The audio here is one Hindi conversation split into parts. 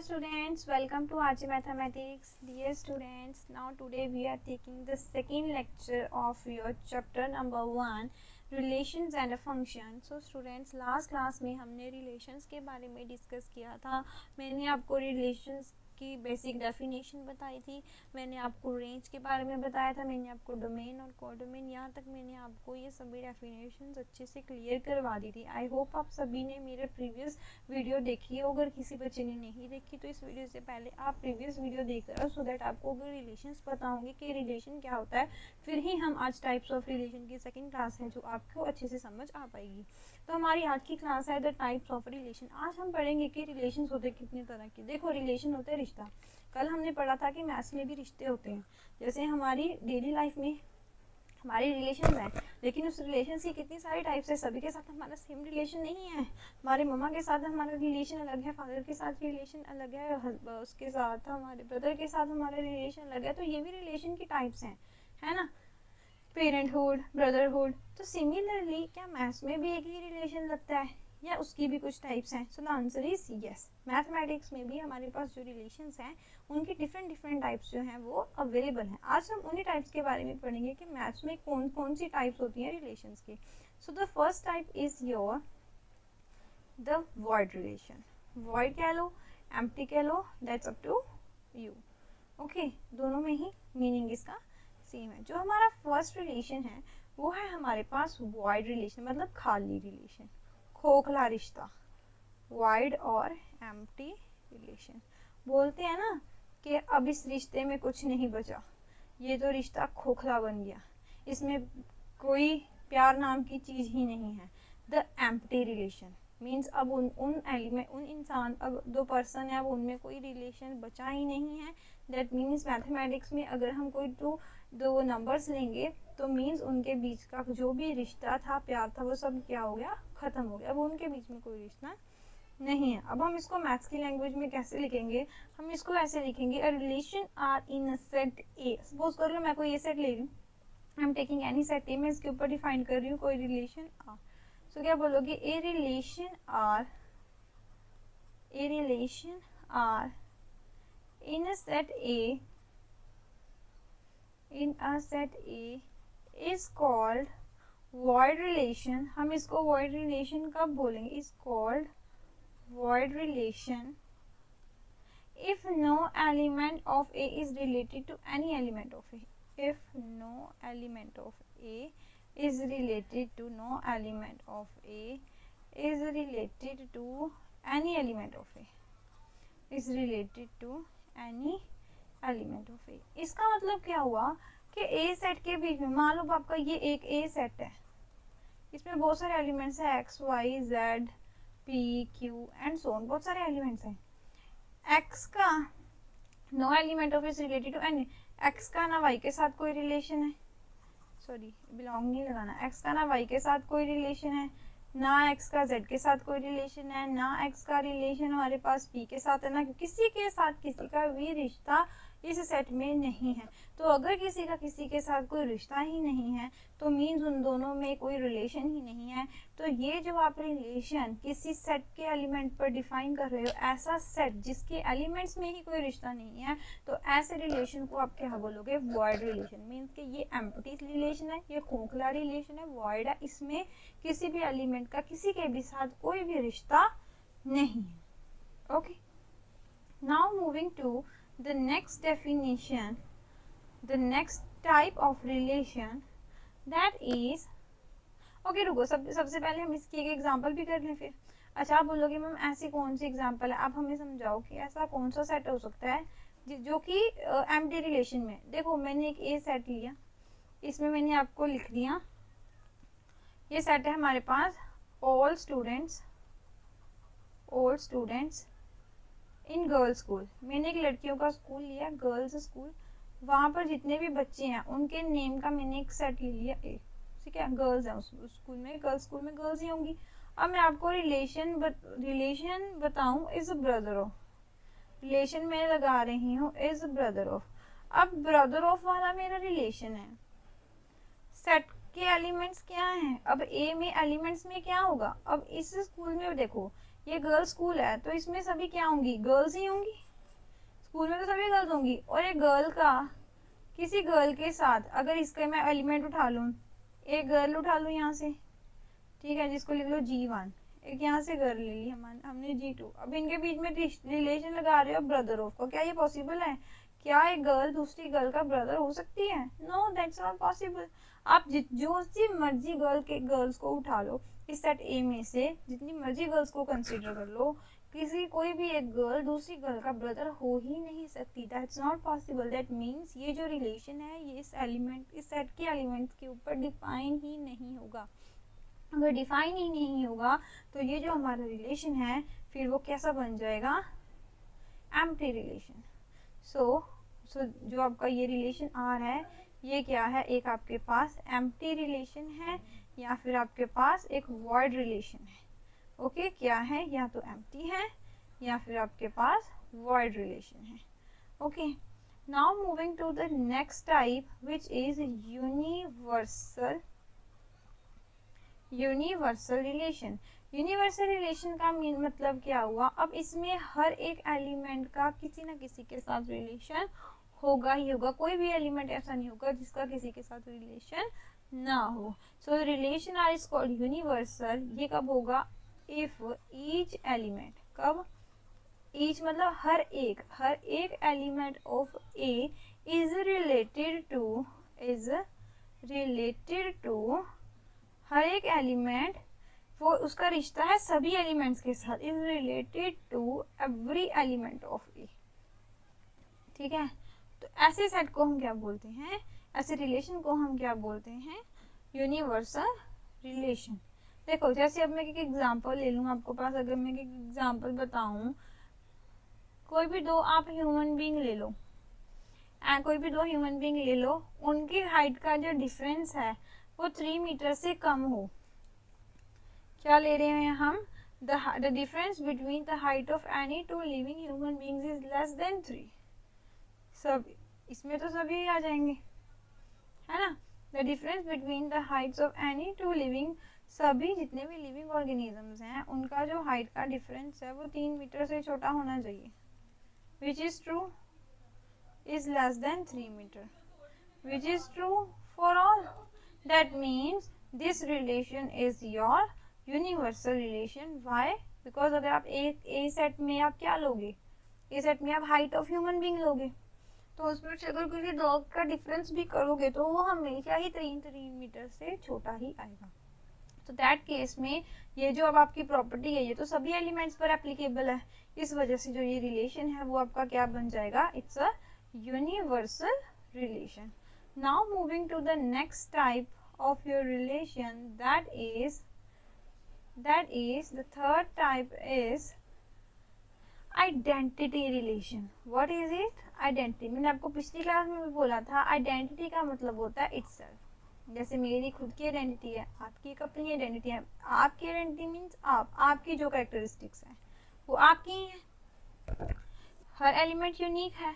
students, welcome to RJ Mathematics. Dear students, now today we are taking the second lecture of your chapter number 1, relations and a function. So students, last class में हमने relations के बारे में discuss किया था. मैंने आपको relations की बेसिक डेफिनेशन बताई थी, मैंने आपको रेंज के बारे में बताया था, मैंने आपको डोमेन और कोडोमेन, यहाँ तक मैंने आपको ये सभी डेफिनेशंस अच्छे से क्लियर करवा दी थी. आई होप आप सभी ने मेरे प्रीवियस वीडियो देखी है. अगर किसी बच्चे ने नहीं देखी तो इस वीडियो से पहले आप प्रीवियस वीडियो देख रहे हो, सो दैट आपको अगर रिलेशंस पता होंगे कि रिलेशन क्या होता है. फिर ही हम आज टाइप्स ऑफ रिलेशन की सेकेंड क्लास है जो आपको अच्छे से समझ आ पाएगी. तो हमारी आज की क्लास है द टाइप्स ऑफ रिलेशन. आज हम पढ़ेंगे कि रिलेशन होते कितने तरह के. देखो, रिलेशन होते हैं रिश्ता. कल हमने पढ़ा था कि मैथ्स में भी रिश्ते होते हैं. जैसे हमारी डेली लाइफ में हमारी रिलेशन है, लेकिन उस रिलेशन की कितनी सारी टाइप्स है. सभी के साथ हमारा सेम रिलेशन नहीं है. हमारे मम्मा के साथ हमारा रिलेशन अलग है, फादर के साथ रिलेशन अलग है, उसके साथ हमारे ब्रदर के साथ हमारा रिलेशन अलग है. तो ये भी रिलेशन की टाइप्स हैं, है ना. Parenthood, brotherhood. तो सिमिलरली क्या मैथ्स में भी एक ही रिलेशन लगता है या उसकी भी कुछ टाइप्स हैं? So the answer is yes. Mathematics में भी हमारे पास जो रिलेशंस हैं उनकी डिफरेंट टाइप्स जो हैं वो अवेलेबल हैं. आज हम उन्हीं टाइप्स के बारे में पढ़ेंगे कि मैथ्स में कौन कौन सी टाइप्स होती हैं रिलेशंस की. So the first type is your the void relation. Void कह लो, एम्प्टी कह लो, that's up to you. Okay, दोनों में ही मीनिंग इसका सेम है. जो हमारा फर्स्ट रिलेशन है वो है हमारे पास वॉइड रिलेशन, मतलब खाली रिलेशन, खोखला रिश्ता. वाइड और एम्प्टी रिलेशन. बोलते हैं ना कि अब इस रिश्ते में कुछ नहीं बचा, ये तो रिश्ता खोखला बन गया, इसमें कोई प्यार नाम की चीज ही नहीं है. द एम्प्टी रिलेशन मीन्स अब उन इंसान, अब दो पर्सन है, अब उनमें कोई रिलेशन बचा ही नहीं है. दैट मीन्स मैथमेटिक्स में अगर हम कोई दो नंबर्स लेंगे तो मीन्स उनके बीच का जो भी रिश्ता था, प्यार था, वो सब क्या हो गया, खत्म हो गया. अब उनके बीच में कोई रिश्ता नहीं है. अब हम इसको मैथ्स की लैंग्वेज में कैसे लिखेंगे? हम इसको ऐसे लिखेंगे, a relation R in a set A. Suppose कर लो मैं कोई ए सेट ले रही हूँ, I am taking any set A, मैं इसके ऊपर डिफाइन कर रही हूँ कोई रिलेशन आर. सो क्या बोलोगे? A relation R in a set A is called void relation. हम इसको void relation कब बोलेंगे? Is called void relation if no element of A is related to any element of A. If no element of A is related to no element of A is related to any element of A is related to any element of A. इसका मतलब क्या हुआ कि ए सेट के बीच में, मान लो आपका ये एक ए सेट है, इसमें बहुत सारे एलिमेंट्स हैं, X Y Z P Q and so on, बहुत सारे एलिमेंट्स हैं. एक्स का no element of is related to any. X का ना वाई के साथ कोई रिलेशन है, सॉरी बिलोंग नहीं लगाना. एक्स का ना वाई के साथ कोई रिलेशन है, ना एक्स का जेड के साथ कोई रिलेशन है, ना एक्स का रिलेशन हमारे पास पी के साथ है, ना किसी के साथ किसी का भी रिश्ता इस सेट में नहीं है. तो अगर किसी का किसी के साथ कोई रिश्ता ही नहीं है तो मीन्स उन दोनों में कोई रिलेशन ही नहीं है. तो ये जो आप रिलेशन किसी सेट के एलिमेंट पर डिफाइन कर रहे हो, ऐसा सेट जिसके एलिमेंट्स में ही कोई रिश्ता नहीं है, तो ऐसे रिलेशन को आप क्या बोलोगे? Void relation. मीन्स कि ये एम्प्टी रिलेशन है, ये खोखला रिलेशन है, वॉइड है, इसमें किसी भी एलिमेंट का किसी के भी साथ कोई भी रिश्ता नहीं है. Okay, now moving to the next definition, the next type of relation, that is okay. रुको, सबसे पहले हम इसकी एक एग्जांपल भी कर लें फिर. अच्छा, आप बोलोगे मैम ऐसी कौन सी एग्जांपल है? आप हमें समझाओ कि ऐसा कौन सा सेट हो सकता है जो कि एम्प्टी रिलेशन में. देखो, मैंने एक ए सेट लिया, इसमें मैंने आपको लिख दिया ये सेट है हमारे पास all students in girls school. मैंने एक लड़कियों का स्कूल लिया, गर्ल्स स्कूल. वहाँ पर जितने भी बच्चे हैं उनके नेम का मैंने एक सेट ले लिया ए. ठीक है, गर्ल्स हैं उस स्कूल में, गर्ल्स स्कूल में गर्ल्स ही होंगी. अब मैं आपको रिलेशन बताऊँ, इज ब्रदर ऑफ. रिलेशन में लगा रही हूँ इज ब्रदर ऑफ. अब ब्रदर ऑफ वाला मेरा रिलेशन है. सेट के एलिमेंट्स क्या हैं? अब ए में एलिमेंट्स में क्या होगा? अब इस स्कूल में देखो, ये गर्ल्स स्कूल है तो इसमें सभी क्या होंगी, गर्ल्स ही होंगी, स्कूल में तो सभी गर्ल्स होंगी। और एक गर्ल का किसी गर्ल के साथ अगर इसका मैं एलिमेंट उठा लूँ, एक गर्ल उठा लूँ यहाँ से, ठीक है, जिसको लिख लो G1, एक यहाँ से गर्ल ले ली हमने G2, अब इनके बीच में रिलेशन लगा रहे हो ब्रदर ऑफ का, क्या ये पॉसिबल है? क्या एक गर्ल दूसरी गर्ल का ब्रदर हो सकती है? No, that's not possible. आप जो सी मर्जी गर्ल्स को उठा लो इस सेट ए में से, जितनी मर्जी गर्ल्स को कंसिडर कर लो, कोई भी एक गर्ल दूसरी गर्ल का ब्रदर हो ही नहीं सकती। That's not possible. That means ये जो रिलेशन है ये इस सेट के एलिमेंट्स के ऊपर डिफाइन ही नहीं होगा। अगर डिफाइन ही नहीं होगा तो ये जो हमारा रिलेशन है फिर वो कैसा बन जाएगा, एम्प्टी रिलेशन। सो जो आपका ये रिलेशन आ रहा है ये क्या है, एक आपके पास एम्प्टी रिलेशन है या फिर आपके पास एक वॉइड रिलेशन है। ओके, क्या है, या तो एम्प्टी है या फिर आपके पास वॉइड रिलेशन है। Okay, now moving to the next type which is universal relation. Universal relation का मीन मतलब क्या हुआ, अब इसमें हर एक एलिमेंट का किसी ना किसी के साथ रिलेशन होगा ही होगा, कोई भी एलिमेंट ऐसा नहीं होगा जिसका किसी के साथ रिलेशन ना हो। So relation R is called universal. ये कब होगा, इफ ईच एलिमेंट, कब, ईच मतलब हर एक element of A is related to हर एक एलिमेंट, वो उसका रिश्ता है सभी एलिमेंट्स के साथ, is related to every element of A. ठीक है, तो ऐसे सेट को हम क्या बोलते हैं, ऐसे रिलेशन को हम क्या बोलते हैं, यूनिवर्सल रिलेशन। देखो जैसे अब मैं एक एग्जांपल ले लूँ आपको पास, अगर मैं एक एग्जांपल बताऊं, कोई भी दो ह्यूमन बीइंग ले लो, उनकी हाइट का जो डिफरेंस है वो 3 मीटर से कम हो। क्या ले रहे हैं हम, the difference between the height of any two living human beings is less than 3। सब इसमें तो सभी आ जाएंगे, है ना। the difference between the heights of any two living, सभी जितने भी लिविंग ऑर्गेनिजम्स हैं उनका जो हाइट का डिफरेंस है वो 3 मीटर से छोटा होना चाहिए, which is true, is less than 3 meter, which is true for all। that means this relation is your universal relation. Why, because अगर आप ए सेट में आप क्या लोगे, ए सेट में आप हाइट ऑफ ह्यूमन बीइंग लोगे, तो उसमें से अगर किसी डॉग का डिफरेंस भी करोगे तो वो हमेशा ही 3 मीटर से छोटा ही आएगा। तो दैट केस में ये जो अब आपकी प्रॉपर्टी है ये तो सभी एलिमेंट्स पर एप्लीकेबल है, इस वजह से जो ये रिलेशन है वो आपका क्या बन जाएगा, it's a universal relation. Now moving to the next type of your relation, that is the third type is identity relation। what is it, identity। मैंने आपको पिछली क्लास में भी बोला था identity का मतलब होता है itself। जैसे मेरी खुद की आइडेंटिटी है, आपकी एक अपनी आइडेंटिटी है। आपकी आइडेंटिटी मीन्स आपकी जो कैरेक्टरिस्टिक्स है वो आपकी ही है, हर एलिमेंट यूनिक है।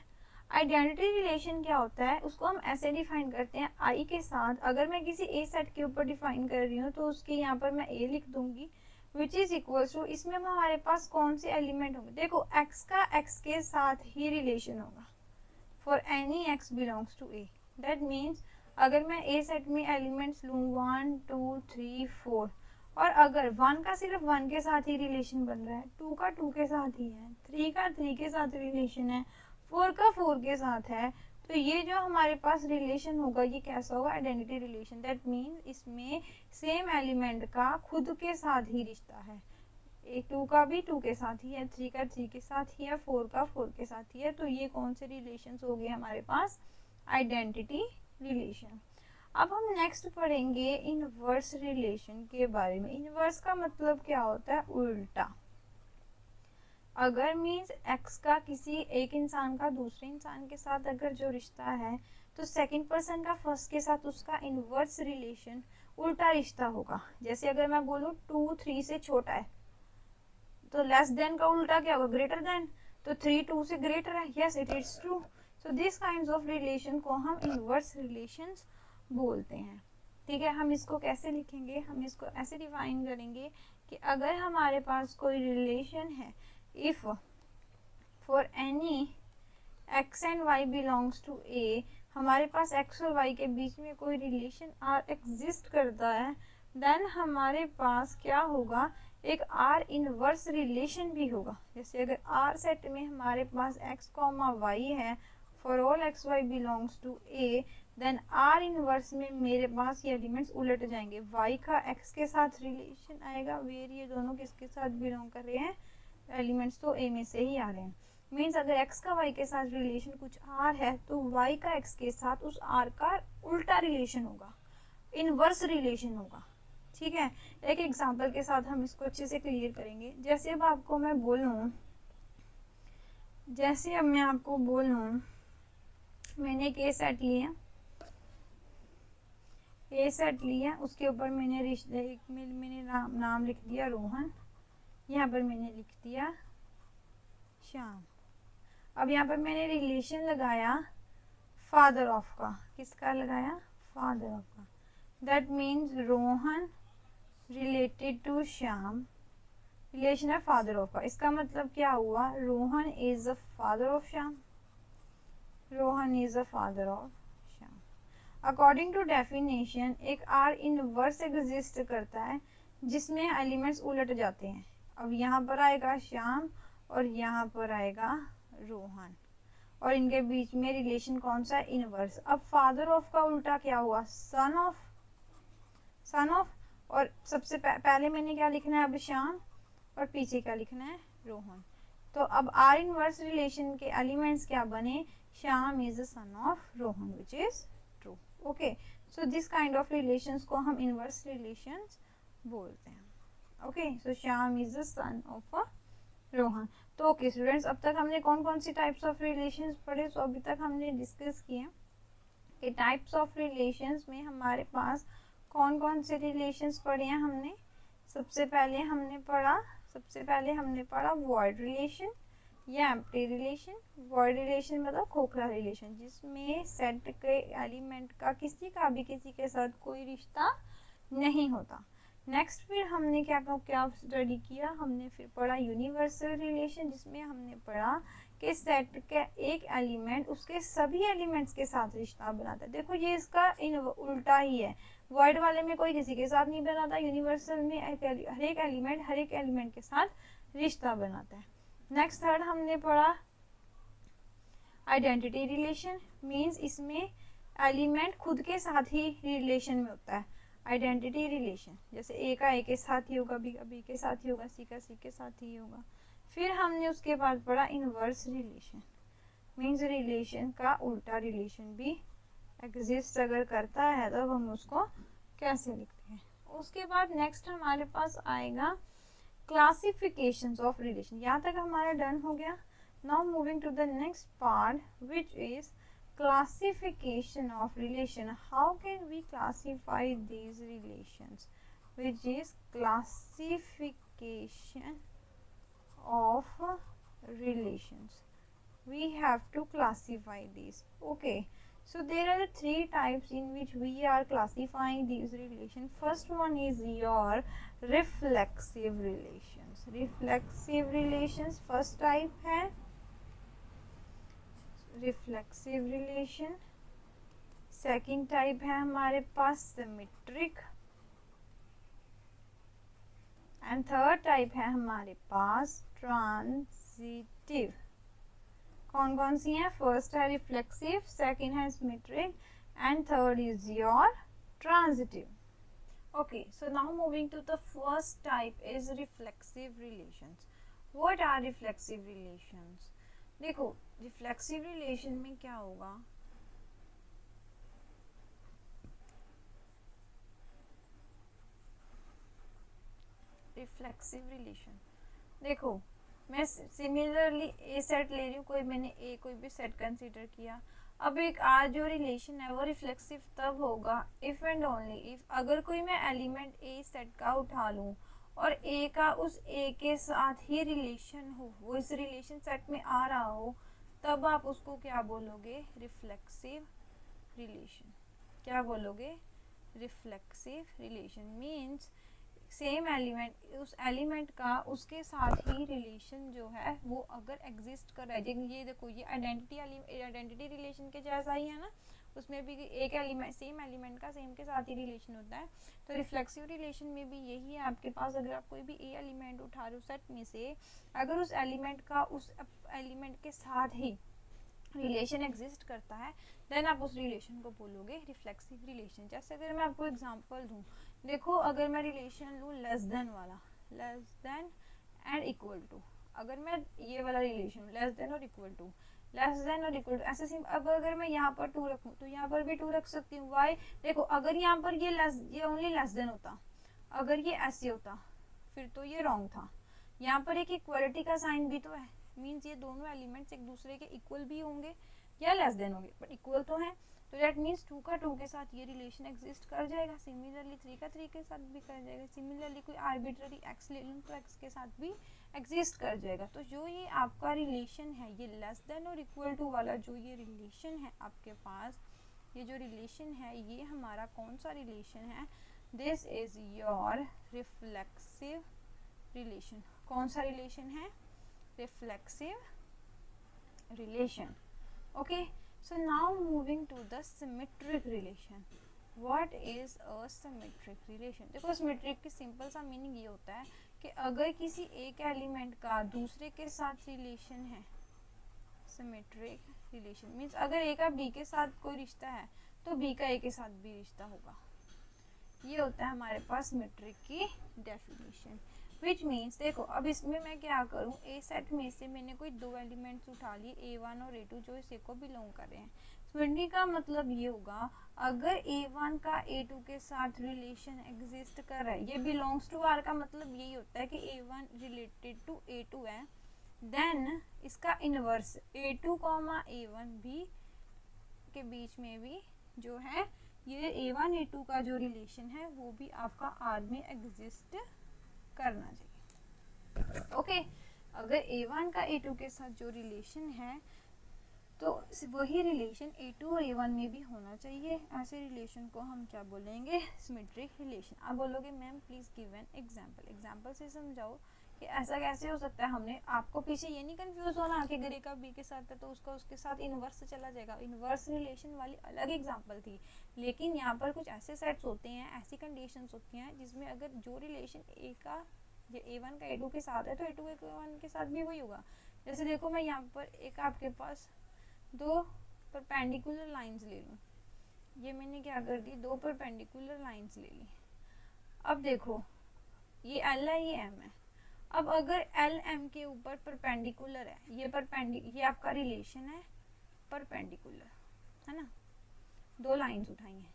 आइडेंटिटी रिलेशन क्या होता है, उसको हम ऐसे डिफाइन करते हैं आई के साथ। अगर मैं किसी ए सेट के ऊपर डिफाइन कर रही हूँ तो उसके यहाँ पर मैं ए लिख दूंगी, विच इज इक्वल टू, इसमें हमारे पास कौन से एलिमेंट होंगे, देखो एक्स का एक्स के साथ ही रिलेशन होगा for any X belongs to A. That means अगर मैं ए सेट में एलिमेंट्स लूँ 1 2 3 4, और अगर 1 का सिर्फ 1 के साथ ही रिलेशन बन रहा है, 2 का 2 के साथ ही है, 3 का 3 के साथ रिलेशन है, 4 का 4 के साथ है, तो ये जो हमारे पास रिलेशन होगा ये कैसा होगा, आइडेंटिटी रिलेशन। दैट मीन्स इसमें सेम एलिमेंट का खुद के साथ ही रिश्ता है, 2 का भी 2 के साथ ही है, 3 का 3 के साथ ही है, 4 का 4 के साथ ही है। तो ये कौन से रिलेशंस हो गए हमारे पास, आइडेंटिटी रिलेशन। अब हम नेक्स्ट पढ़ेंगे इनवर्स रिलेशन के बारे में। इनवर्स का मतलब क्या होता है, उल्टा। अगर मीन्स एक्स का किसी एक इंसान का दूसरे इंसान के साथ अगर जो रिश्ता है तो सेकंड पर्सन का फर्स्ट के साथ उसका इनवर्स रिलेशन उल्टा रिश्ता होगा। जैसे अगर मैं बोलूँ 2 3 से छोटा है तो लेस देन का उल्टा क्या होगा, ग्रेटर देन। तो 3 2 से ग्रेटर है, yes it is true. So this kinds of relation को हम इनवर्स रिलेशंस बोलते हैं। ठीक है, हम इसको कैसे लिखेंगे, हम इसको ऐसे डिफाइन करेंगे कि अगर हमारे पास कोई रिलेशन है, if for any x and y belongs to a, हमारे पास x और y के बीच में कोई रिलेशन r एग्जिस्ट करता है, देन हमारे पास क्या होगा, एक r इनवर्स रिलेशन भी होगा। जैसे अगर r सेट में हमारे पास x, y है, for all X Y belongs to a, then r inverse में मेरे पास ये एलिमेंट्स उलट जाएंगे। y का x के साथ रिलेशन आएगा, वेर ये दोनों किसके साथ बिलोंग कर रहे हैं, एलिमेंट्स तो a में से ही आ रहे हैं। मीन्स अगर x का y के साथ रिलेशन कुछ r है तो y का x के साथ उस r का उल्टा रिलेशन होगा, इनवर्स रिलेशन होगा। ठीक है, एक एग्जांपल के साथ हम इसको अच्छे से क्लियर करेंगे। जैसे अब आपको मैं बोलूँ, जैसे अब मैं आपको बोलूँ, मैंने एक ए सेट लिया, ए सेट लिया, उसके ऊपर मैंने मैंने नाम लिख दिया रोहन, यहाँ पर मैंने लिख दिया श्याम। अब यहाँ पर मैंने रिलेशन लगाया फादर ऑफ का, किसका लगाया, फादर ऑफ का। That means Rohan related to Shyam, relation है फादर ऑफ का। इसका मतलब क्या हुआ, Rohan is the father of Shyam, Rohan is the father of Shyam. According to definition एक आर इनवर्स एग्जिस्ट करता है जिसमें एलिमेंट्स उलट जाते हैं। अब यहाँ पर आएगा श्याम और यहाँ पर आएगा रोहन, और इनके बीच में रिलेशन कौन सा है, इनवर्स। अब फादर ऑफ का उल्टा क्या हुआ, सन ऑफ, सन ऑफ। और सबसे पहले मैंने क्या लिखना है अब, श्याम, और पीछे क्या लिखना है, रोहन। तो अब आर इनवर्स रिलेशन के एलिमेंट्स क्या बने, Shyam is the son of Rohan, which is true. Okay, so this kind of relations को हम इनवर्स रिलेशंस बोलते हैं। Okay, so Shyam is the son of Rohan. तो ओके स्टूडेंट्स, अब तक हमने कौन कौन सी टाइप्स ऑफ रिलेशंस पढ़े। सो अभी तक हमने डिस्कस किया कि टाइप्स ऑफ रिलेशंस में हमारे पास कौन कौन से रिलेशंस पढ़े हैं हमने। सबसे पहले हमने पढ़ा वॉइड रिलेशन या एम्प्टी रिलेशन। वॉइड रिलेशन मतलब खोखला रिलेशन, जिसमें सेट के एलिमेंट का किसी के साथ कोई रिश्ता नहीं होता। नेक्स्ट फिर हमने क्या स्टडी किया, हमने फिर पढ़ा यूनिवर्सल रिलेशन, जिसमें हमने पढ़ा कि सेट का एक एलिमेंट उसके सभी एलिमेंट्स के साथ रिश्ता बनाता है। देखो ये इसका उल्टा ही है, वर्ड वाले में कोई किसी के साथ नहीं बनाता, यूनिवर्सल में हर एक एलिमेंट के साथ रिश्ता बनाता है। नेक्स्ट थर्ड हमने पढ़ा आइडेंटिटी रिलेशन, मीन्स इसमें एलिमेंट खुद के साथ ही रिलेशन में होता है। आइडेंटिटी रिलेशन जैसे ए का ए के साथ ही होगा, बी का बी के साथ ही होगा, सी का सी के साथ ही होगा। फिर हमने उसके बाद पढ़ा इनवर्स रिलेशन, मीन्स रिलेशन का उल्टा रिलेशन भी एग्जिस्ट अगर करता है तो हम उसको कैसे लिखते हैं। उसके बाद नेक्स्ट हमारे पास आएगा क्लासिफिकेशंस ऑफ रिलेशन। यहाँ तक हमारा डन हो गया। Now moving to the next part which is classification of relation. How can we classify these relations, which is classification of relations. We have to classify these. Okay, so there are the three types in which we are classifying these relations. First one is your reflexive relations. Reflexive relations first type है रिफ्लेक्सिव रिलेशन। सेकंड टाइप है हमारे पास सिमेट्रिक, एंड थर्ड टाइप है हमारे पास ट्रांजिटिव। कौन कौन सी हैं, फर्स्ट है रिफ्लेक्सिव, सेकंड है symmetric, and third is your transitive. Okay, so now moving to the first type is reflexive relations. What are reflexive relations. देखो रिफ्लेक्सिव रिलेशन में क्या होगा, रिफ्लेक्सिव रिलेशन देखो मैं सिमिलरली ए सेट ले रही हूँ, कोई मैंने ए कोई भी सेट कंसीडर किया। अब एक आज जो रिलेशन है वो रिफ्लेक्सिव तब होगा इफ एंड ओनली इफ अगर कोई मैं एलिमेंट ए सेट का उठा लूँ और ए का उस ए के साथ ही रिलेशन हो, वो इस रिलेशन सेट में आ रहा हो, तब आप उसको क्या बोलोगे, रिफ्लेक्सिव रिलेशन। क्या बोलोगे, reflexive relation. Means same element, उस एलिमेंट का उसके साथ ही रिलेशन जो है वो अगर एग्जिस्ट कर रहा है, ये देखो ये आइडेंटिटी रिलेशन के जैसा ही है ना, उसमें भी एक एलिमेंट सेम एलिमेंट का सेम के साथ ही रिलेशन होता है। तो रिफ्लेक्सिव रिलेशन में भी यही है, आपके पास अगर आप कोई भी ए एलिमेंट उठा रहे हो सेट में से, अगर उस एलिमेंट का उस एलिमेंट के साथ ही रिलेशन एग्जिस्ट करता है देन आप उस रिलेशन को बोलोगे रिफ्लेक्सिव रिलेशन। जैसे अगर मैं आपको एग्जांपल दूं, देखो अगर मैं रिलेशन लूँ लेस देन वाला, less than and equal to, अगर मैं ये वाला रिलेशन लेस देन और इक्वल टू, लेस देन और इक्वल टू ऐसे सिंपल, अब अगर मैं यहाँ पर 2 रखूँ तो यहाँ पर भी 2 रख सकती हूँ। वाई, देखो अगर यहाँ पर ये ओनली लेस देन होता, अगर ये ऐसे होता फिर तो ये रॉन्ग था। यहाँ पर एक इक्वलिटी का साइन भी तो है, मीन्स ये दोनों एलिमेंट्स एक दूसरे के इक्वल भी होंगे या लेस देन होंगे, बट इक्वल तो है, तो दैट मीन्स 2 का 2 के साथ ये रिलेशन एग्जिस्ट कर जाएगा। सिमिलरली 3 का 3 के साथ भी कर जाएगा। सिमिलरली कोई आर्बिट्ररी x ले लूँ तो x के साथ भी एग्जिस्ट कर जाएगा। तो जो ये आपका रिलेशन है, ये लेस देन और इक्वल टू वाला जो ये रिलेशन है आपके पास, ये जो रिलेशन है ये हमारा कौन सा रिलेशन है, this is your reflexive relation. कौन सा रिलेशन है, reflexive relation. Okay, so now moving to the symmetric relation. What is a symmetric relation? देखो symmetric की सिंपल सा मीनिंग ये होता है कि अगर किसी एक एलिमेंट का दूसरे के साथ रिलेशन है, symmetric relation मीन्स अगर ए का बी के साथ कोई रिश्ता है तो बी का ए के साथ भी रिश्ता होगा। ये होता है हमारे पास सिमेट्रिक की डेफिनेशन। विच मीन्स देखो अब इसमें मैं क्या करूँ, ए सेट में से मैंने कोई 2 एलिमेंट्स उठा लिए A1 और A2 जो इस ए को बिलोंग कर रहे हैं। सिमेट्री का मतलब ये होगा अगर A1 का A2 के साथ रिलेशन एग्जिस्ट कर रहा है, ये बिलोंग्स टू आर का मतलब यही होता है कि A1 रिलेटेड टू A2 है, देन इसका इनवर्स A2 A1 भी के बीच में भी जो है ये A1 A2 का जो रिलेशन है वो भी आपका R में एग्जिस्ट करना चाहिए। ओके, अगर A1 का A2 के साथ जो रिलेशन है तो वही रिलेशन A2 और A1 में भी होना चाहिए। ऐसे रिलेशन को हम क्या बोलेंगे, सिमेट्रिक रिलेशन। आप बोलोगे ma'am please give an example, example से समझाओ कि ऐसा कैसे हो सकता है। हमने आपको पीछे ये नहीं कंफ्यूज होना कि अगर ए का बी के साथ है तो उसका उसके साथ इनवर्स चला जाएगा। इनवर्स रिलेशन वाली अलग एग्जांपल थी, लेकिन यहाँ पर कुछ ऐसे सेट्स होते हैं, ऐसी कंडीशंस होती हैं जिसमें अगर जो रिलेशन ए का A1 का A2 के साथ है तो A2 A1 के साथ भी वही होगा। जैसे देखो मैं यहाँ पर एक आपके पास 2 परपेंडिकुलर लाइंस ले लूँ, ये मैंने क्या कर दी, 2 परपेंडिकुलर लाइंस ले ली। अब देखो ये L है ये M है, अब अगर L M के ऊपर परपेंडिकुलर है, ये आपका रिलेशन है परपेंडिकुलर, है ना, 2 लाइंस उठाई हैं,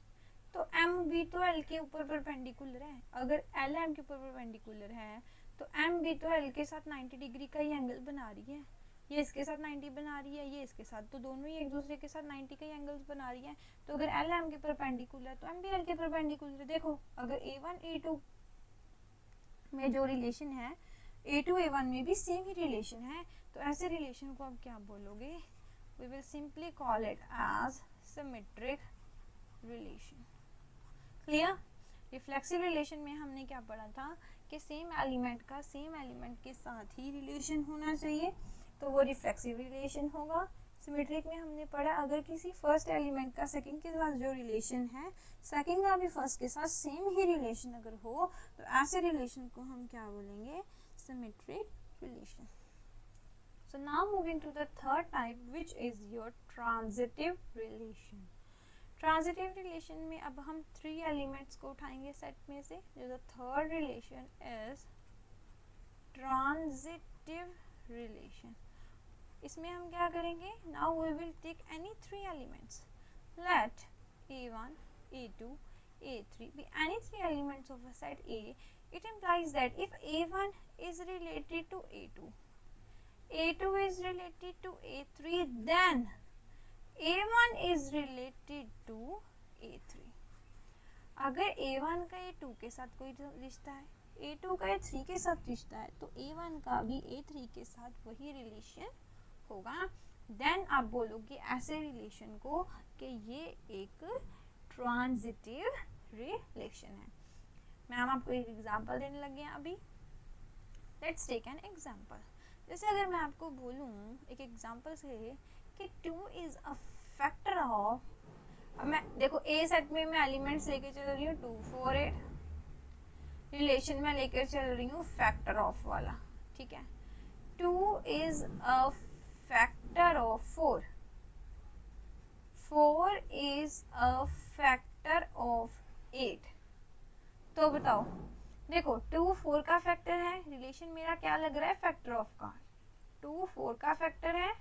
तो M भी तो L के ऊपर परपेंडिकुलर है। अगर L M के ऊपर परपेंडिकुलर है तो M भी तो L के साथ 90 डिग्री का ही एंगल बना रही है, ये इसके साथ 90 बना रही है, ये इसके साथ, तो दोनों ही एक दूसरे के साथ 90 के एंगल्स बना रही है। तो अगर L M के परपेंडिकुलर तो M भी L के परपेंडिकुलर। देखो अगर A1 A2 में जो रिलेशन है A2 A1 में भी सेम ही रिलेशन है, तो ऐसे रिलेशन को आप क्या बोलोगे, we will simply call it as symmetric relation। Clear. Reflexive relation में हमने क्या पढ़ा था कि सेम एलिमेंट का सेम एलिमेंट के साथ ही रिलेशन होना चाहिए, तो वो रिफ्लेक्सिव रिलेशन होगा। सिमेट्रिक में हमने पढ़ा अगर किसी फर्स्ट एलिमेंट का सेकंड के साथ जो रिलेशन है, सेकंड का भी फर्स्ट के साथ सेम ही रिलेशन अगर हो तो ऐसे रिलेशन को हम क्या बोलेंगे, symmetric relation. So now moving to the third type, which is your transitive relation। Transitive relation में अब हम 3 एलिमेंट्स को उठाएंगे सेट में से। जो the third relation is transitive relation. इसमें हम क्या करेंगे, now we will take any 3 elements, let A1 A2 A3 be any 3 elements of a set A. It implies that if A1 is related to A2, A2 is related to A3, then A1 is related to A3। अगर A1 का A2 के साथ कोई रिश्ता है, A2 का A3 के साथ रिश्ता है, तो A1 का भी A3 के साथ वही रिलेशन होगा। देन आप बोलोगे ऐसे रिलेशन को कि ये एक ट्रांजिटिव रिलेशन है। मैम आपको एक एग्जांपल देने लगे हैं अभी। Let's take an example. जैसे अगर मैं आपको बोलूँ एक एग्जांपल से कि 2 इज अ फैक्टर ऑफ, अब मैं देखो ए सेट में मैं एलिमेंट्स लेके चल रही हूँ 2 4 8, रिलेशन में लेकर चल रही हूँ फैक्टर ऑफ वाला, ठीक है। 2 is a factor of 4, 4 is a factor of 8। तो बताओ, देखो 2 4 का फैक्टर है, रिलेशन मेरा क्या लग रहा है फैक्टर ऑफ का, 2 4 का फैक्टर है,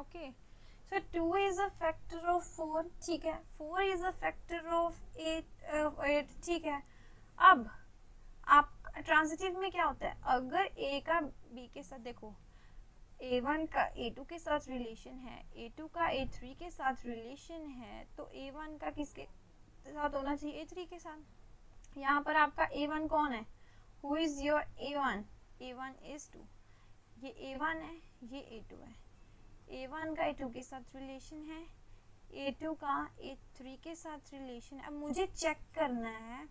okay. So 2 is a factor of 4, ठीक है, 4 इज अ फैक्टर ऑफ 8, ठीक है। अब आप ट्रांजिटिव में क्या होता है, अगर ए का बी के साथ, देखो A1 का A2 के साथ रिलेशन है, A2 का A3 के साथ रिलेशन है, तो A1 का किसके साथ होना चाहिए, A3 के साथ। यहाँ पर आपका A1 कौन है, who is your A1, A1 is 2, ये A1 है, ये A2 है। A1 का A2 के साथ रिलेशन है, A2 का A3 के साथ रिलेशन है। अब मुझे चेक करना है,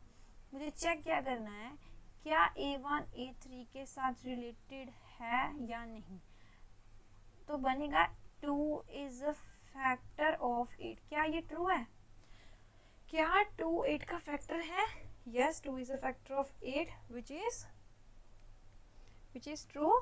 मुझे चेक क्या करना है, क्या A1 A3 के साथ रिलेटेड है या नहीं। तो बनेगा 2 इज अ फैक्टर ऑफ 8, क्या ये ट्रू है, क्या 2 8 का फैक्टर है, yes 2 is a factor of 8 which is true,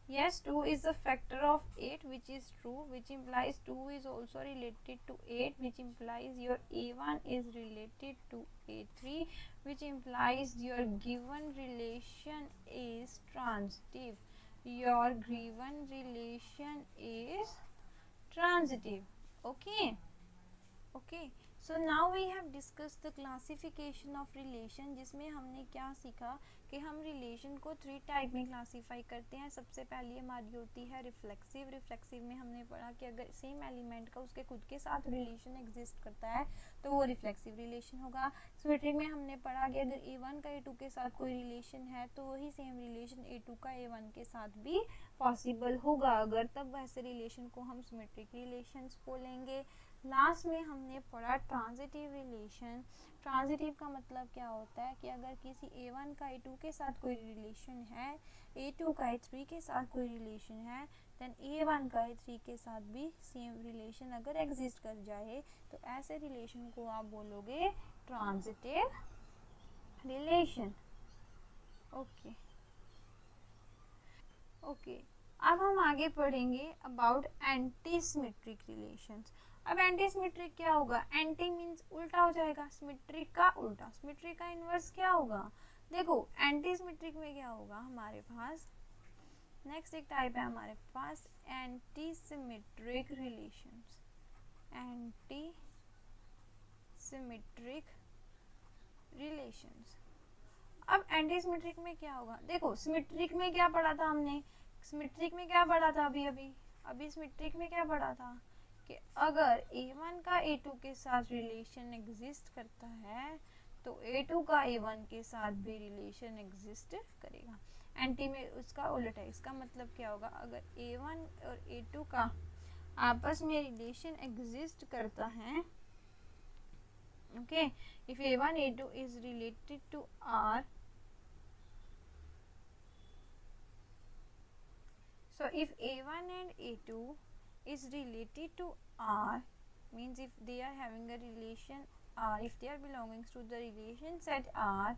yes 2 is a factor of 8 which is true, which implies 2 is also related to 8, which implies your A1 is related to A3, which implies your given relation is transitive, your given relation is transitive, okay, okay. So now we have discussed the classification of relation, जिसमें हमने क्या सीखा कि हम रिलेशन को 3 टाइप में क्लासीफाई करते हैं। सबसे पहली हमारी होती है रिफ्लेक्सिव। रिफ्लेक्सिव में हमने पढ़ा कि अगर सेम एलिमेंट का उसके खुद के साथ रिलेशन एग्जिस्ट करता है तो वो रिफ्लेक्सिव रिलेशन होगा। सिमेट्रिक में हमने पढ़ा कि अगर A1 का A2 के साथ कोई रिलेशन है तो वही सेम रिलेशन A2 का A1 के साथ भी पॉसिबल होगा, अगर तब वैसे रिलेशन को हम सिमेट्रिक रिलेशंस बोलेंगे। लास्ट में हमने पढ़ा ट्रांजिटिव रिलेशन। ट्रांजिटिव का मतलब क्या होता है कि अगर किसी A1 का A2 के साथ कोई रिलेशन है, A2 का A3 के साथ कोई रिलेशन है, देन A1 का A3 के साथ भी सेम रिलेशन अगर एग्जिस्ट कर जाए तो ऐसे रिलेशन को आप बोलोगे ट्रांजिटिव रिलेशन, ओके ओके। अब हम आगे पढ़ेंगे अबाउट एंटी सिमेट्रिक रिलेशंस। अब एंटी सिमेट्रिक क्या होगा, एंटी मीन्स उल्टा हो जाएगा, सिमेट्रिक का उल्टा, सिमेट्रिक का इन्वर्स क्या होगा। देखो एंटी सिमेट्रिक में क्या होगा हमारे पास, नेक्स्ट एक टाइप है हमारे पास anti symmetric relations, anti symmetric relations. अब एंटी सिमेट्रिक में क्या होगा, देखो सिमेट्रिक में क्या पढ़ा था हमने, सिमेट्रिक में क्या पढ़ा था अभी सिमेट्रिक में क्या पढ़ा था कि अगर A1 का A2 के साथ रिलेशन एग्जिस्ट करता है तो A2 का A1 के साथ भी रिलेशन एग्जिस्ट करेगा। एंटी में उसका उल्टा है, इसका मतलब क्या होगा, अगर A1 और A2 का आपस में रिलेशन एग्जिस्ट करता है, okay, if A1 A2 is related to R, so if A1 and A2 is related to R, means if they are having a relation R, if they are belonging to the relation set R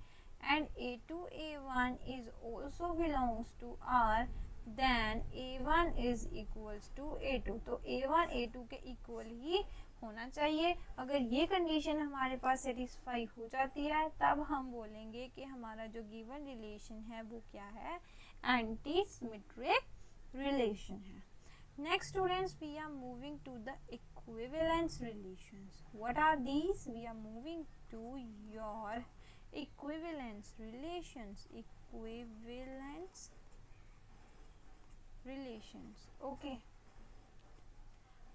and A2 A1 is also belongs to R, then A1 is equals to A2, तो A1 A2 के इक्वल ही होना चाहिए। अगर ये कंडीशन हमारे पास सेटिस्फाई हो जाती है तब हम बोलेंगे कि हमारा जो गिवन रिलेशन है वो क्या है, एंटी सिमेट्रिक रिलेशन है। Next students, we are moving to the equivalence relations. What are these? We are moving to your equivalence relations. Equivalence relations. Okay.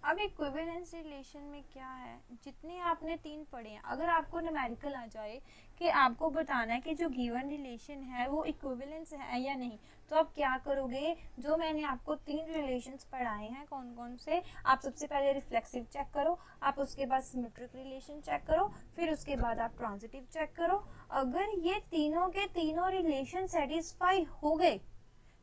अब इक्विवेलेंस रिलेशन में क्या है, जितने आपने 3 पढ़े हैं, अगर आपको न्यूमेरिकल आ जाए कि आपको बताना है कि जो गिवन रिलेशन है वो इक्विवेलेंस है या नहीं, तो आप क्या करोगे, जो मैंने आपको 3 रिलेशंस पढ़ाए हैं कौन कौन से, आप सबसे पहले रिफ्लेक्सिव चेक करो, आप उसके बाद सिमेट्रिक रिलेशन चेक करो, फिर उसके बाद आप ट्रांजिटिव चेक करो। अगर ये तीनों के तीनों रिलेशन सेटिस्फाई हो गए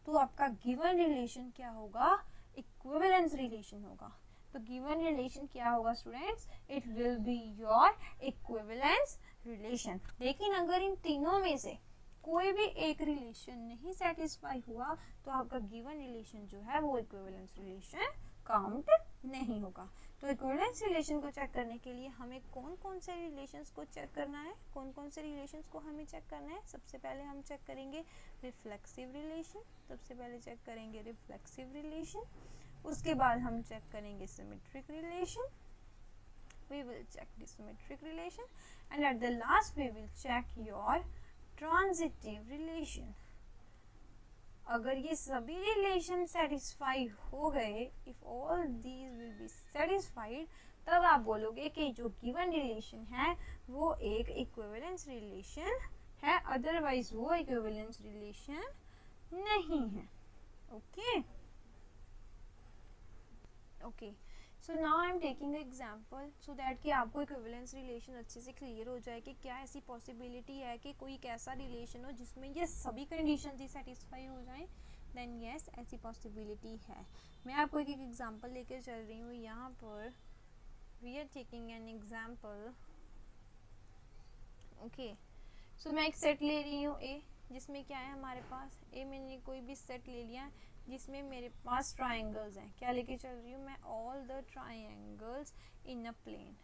तो आपका गिवन रिलेशन क्या होगा, इक्विवेलेंस रिलेशन होगा। तो गिवन रिलेशन क्या होगा students, it will be your equivalence relation. लेकिन अगर इन तीनों में से कोई भी एक रिलेशन नहीं सेटिस्फाई हुआ तो आपका गिवन रिलेशन जो है वो इक्विवेलेंस रिलेशन काउंट नहीं होगा। तो इक्विवेलेंस रिलेशन को चेक करने के लिए हमें कौन कौन से रिलेशंस को चेक करना है, कौन कौन से रिलेशंस को हमें चेक करना है। सबसे पहले हम चेक करेंगे रिफ्लेक्सिव रिलेशन, सबसे पहले चेक करेंगे रिफ्लेक्सिव रिलेशन, उसके बाद हम चेक करेंगे symmetric relation, we will check the symmetric relation, and at the last we will check your transitive relation. अगर ये सभी रिलेशन सेटिस्फाई हो गए, if all these will be satisfied, तब आप बोलोगे कि जो गिवन रिलेशन है वो एक इक्विवेलेंस रिलेशन है, अदरवाइज वो इक्विवेलेंस रिलेशन नहीं है। Okay okay, so now I am taking example so that कि आपको इक्विवेलेंस रिलेशन अच्छे से क्लियर हो जाए कि क्या ऐसी पॉसिबिलिटी है कि कोई एक ऐसा रिलेशन हो जिसमें ये सभी कंडीशन ही सेटिस्फाई हो जाए। देन यस, ऐसी पॉसिबिलिटी है। मैं आपको एक एग्जाम्पल लेकर चल रही हूँ। यहाँ पर we are taking an example. Okay, so मैं एक सेट ले रही हूँ ए, जिसमें क्या है हमारे पास, ए मैंने कोई भी सेट ले लिया जिसमें मेरे पास ट्राइंगल्स हैं। क्या लेके चल रही हूँ मैं, all the triangles in a plane.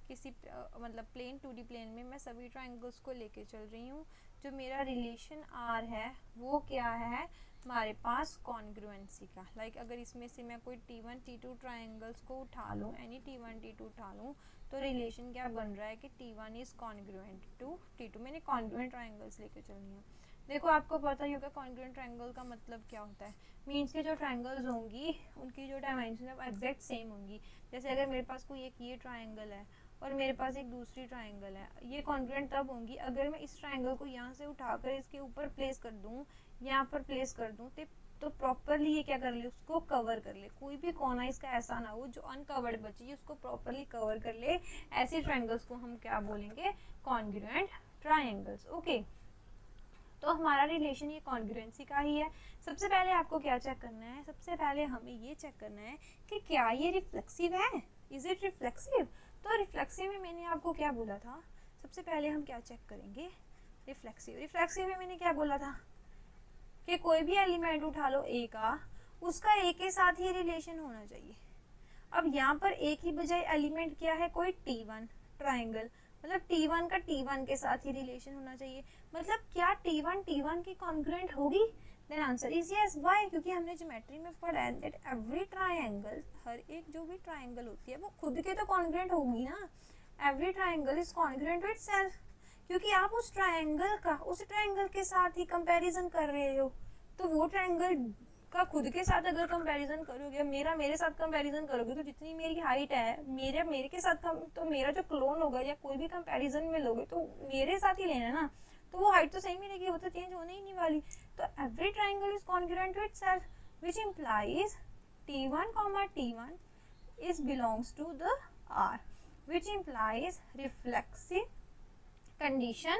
किसी मतलब प्लेन 2D प्लेन में मैं सभी ट्राइंगल्स को लेके चल रही हूँ। जो मेरा रिलेशन आर है वो क्या है हमारे पास, कॉन्ग्रुएंसी का। लाइक अगर इसमें से मैं कोई T1 T2 ट्राइंगल्स को उठा लूँ, एनी T1 T2 उठा लूँ, तो रिलेशन क्या बन रहा है कि T1 is congruent to T2। मैंने कॉन्ग्रुएंट ट्राइंगल्स लेके चलनी है। देखो आपको पता ही होगा कॉन्ग्रुएंट ट्राइंगल का मतलब क्या होता है, मीन्स के जो ट्राइंगल्स होंगी उनकी जो डायमेंशन है वो एग्जैक्ट सेम होंगी। जैसे अगर मेरे पास कोई एक ये ट्राइंगल है और मेरे पास एक दूसरी ट्राइंगल है, ये कॉन्ग्रुएंट तब होंगी अगर मैं इस ट्राइंगल को यहाँ से उठाकर इसके ऊपर प्लेस कर दूँ, यहाँ पर प्लेस कर दूँ, तो प्रॉपरली ये क्या कर ले, उसको कवर कर ले। कोई भी कोना इसका ऐसा ना हो जो अनकवर्ड बचे, उसको प्रॉपरली कवर कर ले। ऐसे ट्राइंगल्स को हम क्या बोलेंगे, कॉन्ग्रुएंट ट्राइंगल्स। ओके, तो हमारा रिलेशन ये कॉन्ग्रुएंसी का ही है। सबसे पहले आपको क्या चेक करना है, सबसे पहले हमें ये चेक करना है कि क्या ये रिफ्लेक्सिव है, इज इट रिफ्लेक्सिव। तो रिफ्लेक्सिव में मैंने आपको क्या बोला था, सबसे पहले हम क्या चेक करेंगे, रिफ्लेक्सिव। रिफ्लेक्सिव में मैंने क्या बोला था कि कोई भी एलिमेंट उठा लो ए का, उसका ए के साथ ही रिलेशन होना चाहिए। अब यहाँ पर ए की बजाय एलिमेंट क्या है, कोई T1 ट्राइंगल, मतलब T1 का T1 के साथ ही रिलेशन होना चाहिए। मतलब क्या T1 T1 की कॉन्ग्रुएंट होगी, then answer is yes. Why, क्योंकि हमने ज्योमेट्री में पढ़ा है दैट एवरी ट्राइंगल, हर एक जो भी ट्राइंगल होती है वो खुद के तो कॉन्ग्रुएंट होगी ना। Every triangle is congruent with self, क्योंकि आप उस ट्राइंगल का उस ट्राइंगल के साथ ही कंपैरिजन कर रहे हो, तो वो ट्राइंगल का खुद के साथ अगर कंपैरिजन करोगे, मेरे साथ कंपैरिजन करोगे, तो जितनी मेरी हाइट है मेरे के साथ तो मेरा जो क्लोन होगा या कोई भी कंपैरिजन में लोगे तो मेरे साथ ही लेना ना, तो वो हाइट तो सही मिलेगी, वो तो चेंज होने ही नहीं वाली। तो every triangle is congruent to itself, which implies T1, T1 is belongs to the R, which implies reflexive condition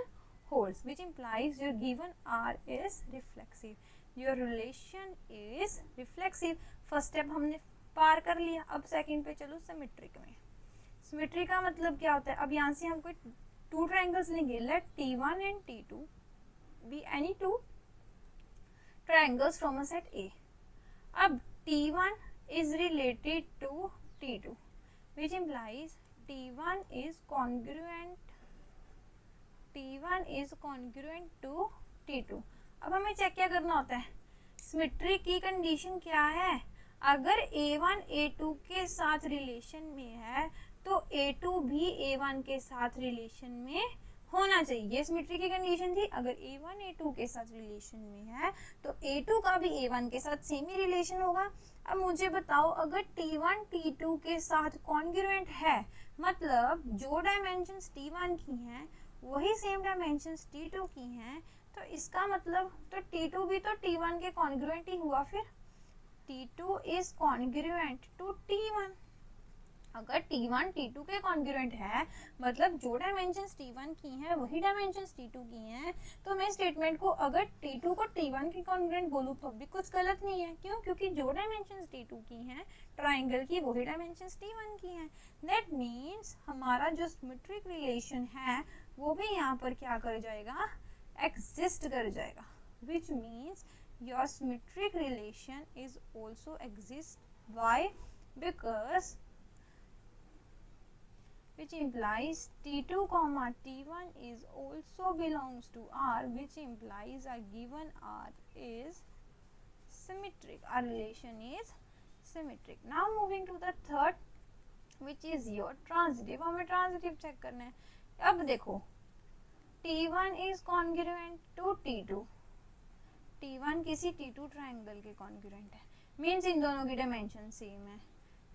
holds, which implies your given R is reflexive, your relation is reflexive। First step हमने पार कर लिया। अब सेकंड पे चलो सिमेट्रिक में। सिमेट्री का मतलब क्या होता है, अब यहाँ से हम कोई 2 ट्राइंगल्स लेंगे, late T1 and T2 be any 2 triangles from a set A। अब T1 is related to T2, which implies T1 is congruent to T2। अब हमें चेक क्या करना होता है, सिमेट्री की कंडीशन क्या है, अगर A1 A2 के साथ रिलेशन में है तो A2 भी A1 के साथ रिलेशन में होना चाहिए, ये सिमेट्री की कंडीशन थी। अगर A1 A2 के साथ रिलेशन में है तो A2 का भी A1 के साथ सेम ही रिलेशन होगा। अब मुझे बताओ, अगर T1 T2 के साथ कॉन्ग्रुएंट है, मतलब जो डायमेंशंस T1 की हैं वही सेम डायमेंशंस T2 की हैं, तो इसका मतलब तो T2 भी तो T1 के कॉन्ग्रुएंट ही हुआ। फिर T2 is congruent to T1। अगर T1 T2 के कॉन्ग्रुएंट है, मतलब जो डायमेंशंस T1 की हैं वही डायमेंशंस T2 की हैं, तो मैं स्टेटमेंट को अगर T2 को T1 के कॉन्ग्रुएंट बोलूँ तो भी कुछ गलत नहीं है। क्यों? क्योंकि जो डायमेंशंस T2 की हैं ट्राइंगल की वही डायमेंशंस T1 की हैं। दैट मीन्स हमारा जो सिमेट्रिक रिलेशन है वो भी यहाँ पर क्या कर जाएगा, एग्जिस्ट कर जाएगा। Which means your symmetric relation is also exist. Why? Because which implies T2 comma T1 is also belongs to R, which implies our given R is symmetric. Our relation is symmetric. Now moving to the third, which is your transitive. हमें transitive check करना है। अब देखो, T1 is congruent to T2. T1 किसी T2 ट्राइंगल के कॉन्ग्रुएंट है, मीन्स इन दोनों की डायमेंशन सेम है।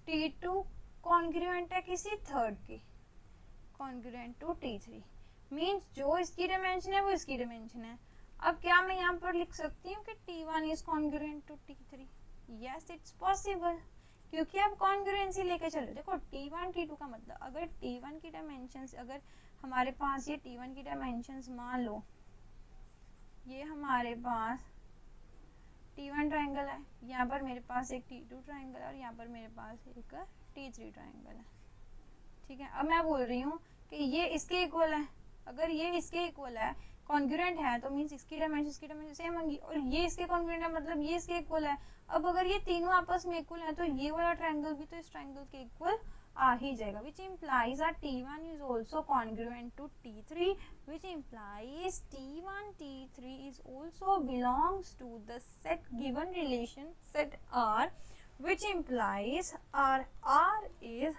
T2 कॉन्ग्रुएंट है किसी थर्ड की, कॉन्ग्रुएंट टू T3, मीन्स जो इसकी डायमेंशन है वो इसकी डायमेंशन है। अब क्या मैं यहाँ पर लिख सकती हूँ कि T1 is congruent to T3? Yes, it's possible, क्योंकि आप कॉन्ग्रुएंसी लेके चलो। देखो T1 T2 का मतलब, अगर T1 की डायमेंशंस, अगर हमारे पास ये T1 की डायमेंशंस मान लो ये हमारे पास T1 ट्राइंगल है, यहाँ पर मेरे पास एक T2 ट्राइंगल है और यहाँ पर मेरे पास एक T3 ट्राइंगल है। ठीक है, अब मैं बोल रही हूँ कि ये इसके इक्वल है। अगर ये इसके इक्वल है, कॉन्ग्रुएंट है, तो मीन्स इसकी डायमेंशन सेम होंगी, और ये इसके कॉन्ग्रुएंट है मतलब ये इसके इक्वल है। अब अगर ये तीनों आपस में इक्वल है तो ये वाला ट्रायंगल भी तो इस ट्रायंगल के इक्वल आ ही जाएगा, which implies that T1 is also congruent to T3, which implies T1 T3 is also belongs to the set given relation set R, which implies R is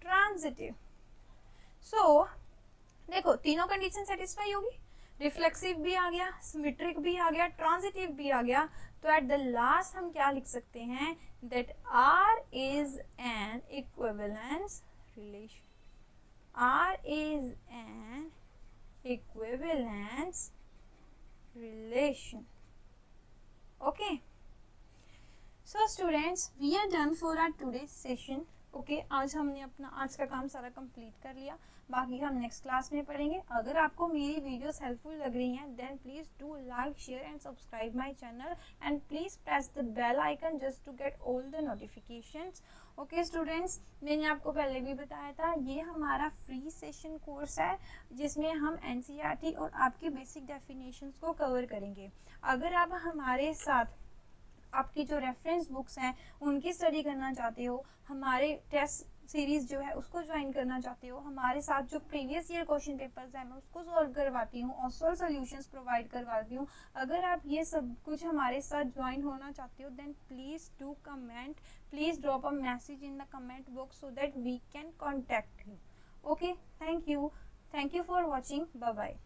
transitive. So देखो तीनों कंडीशन सेटिस्फाई होगी, रिफ्लेक्सिव भी आ गया, सिमेट्रिक भी आ गया, ट्रांजिटिव भी आ गया। तो एट द लास्ट हम क्या लिख सकते हैं, that R is an equivalence relation. R is an equivalence relation. Okay, so students, we are done for our today session. Okay, आज हमने अपना आज का काम सारा कंप्लीट कर लिया, बाकी हम नेक्स्ट क्लास में पढ़ेंगे। अगर आपको मेरी वीडियोस हेल्पफुल लग रही हैं then please do like, share and subscribe my channel and please press the bell icon just to get all the notifications. Okay students, मैंने आपको पहले भी बताया था ये हमारा फ्री सेशन कोर्स है जिसमें हम NCERT और आपकी बेसिक डेफिनेशंस को कवर करेंगे। अगर आप हमारे साथ आपकी जो रेफरेंस बुक्स हैं उनकी स्टडी करना चाहते हो, हमारे टेस्ट सीरीज़ जो है उसको ज्वाइन करना चाहते हो, हमारे साथ जो प्रीवियस ईयर क्वेश्चन पेपर्स हैं मैं उसको सॉल्व करवाती हूँ, ऑल्सो सॉल्यूशंस प्रोवाइड करवाती हूँ। अगर आप ये सब कुछ हमारे साथ ज्वाइन होना चाहते हो then please do comment, please drop a message in the comment box so that we can contact you. Okay, thank you for watching, bye bye.